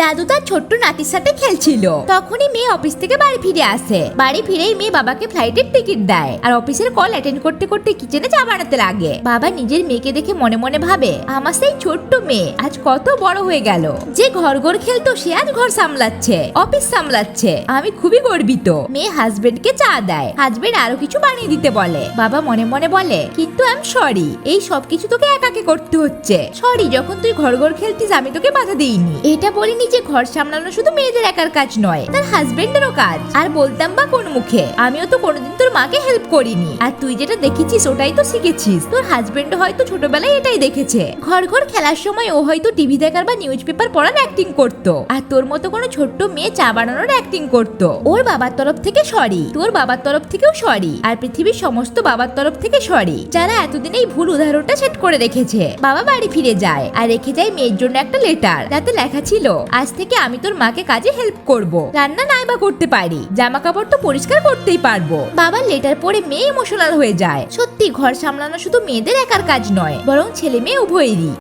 দাদু তার ছোট্ট নাতির সাথে খেলছিল। তখনই মেয়ে অফিস থেকে বাড়ি ফিরে আসে। বাড়ি ফিরেই মেয়ে বাবাকে ফ্লাইটের টিকিট দেয় আর অফিসের কল অ্যাটেন্ড করতে করতে কিচেনে চা বানাতে লাগে। বাবা নিজের মেয়েকে দেখে মনে মনে ভাবে, আমার সেই ছোট্ট মেয়ে আজ কত বড় হয়ে গেল। যে ঘর খেলতো সে আজ ঘর সামলাচ্ছে, অফিস সামলাচ্ছে। আমি খুবই গর্বিত। মেয়ে হাজবেন্ডকে চা দেয়। হাজবেন্ড আরো কিছু বানিয়ে দিতে বলে। বাবা মনে মনে বলে, কিন্তু আই এম সরি, এই সবকিছু তোকে একাকে করতে হচ্ছে। সরি, যখন তুই ঘর খেলতিস আমি তোকে বাধা দিইনি। এটা বলিনি যে ঘর সামলানো শুধু মেয়েদের একার কাজ নয়, তার হাজবেন্ডেরও কাজ। আর বলতাম বা কোন মুখে, আমিও তো কোনোদিন তোর মাকে হেল্প করিনি। আর তুই যেটা দেখেছিস ওটাই তো শিখেছিস। তোর হাজবেন্ড হয়তো ছোটবেলায় এটাই দেখেছে। ঘর খেলার সময় ও হয়তো টিভি দেখার বা নিউজ পেপার পড়ার অ্যাক্টিং করতো, আর তোর মতো কোনো ছোট্ট মেয়ে চা বানানোর অ্যাক্টিং করতো। ওর বাবার তরফ থেকে সরি, তোর বাবার তরফ থেকেও সরি, আর পৃথিবীর সমস্ত বাবার তরফ থেকে সরি, যারা এতদিন এই ভুল উদাহরণটা সেট করে রেখেছে। বাবা বাড়ি ফিরে যায় আর রেখে যায় মেয়ের জন্য একটা লেটার, যাতে লেখা ছিল, আজ থেকে আমি তোর মাকে কাজে হেল্প করব। রান্না নাই বা করতে পারি, জামা কাপড় তো পরিষ্কার করতেই পারবো। বাবার লেটার পড়ে মেয়ে ইমোশনাল হয়ে যায়। সত্যি ঘর সামলানো শুধু মেয়েদের একার কাজ নয়, বরং ছেলে মেয়ে উভয়েরই।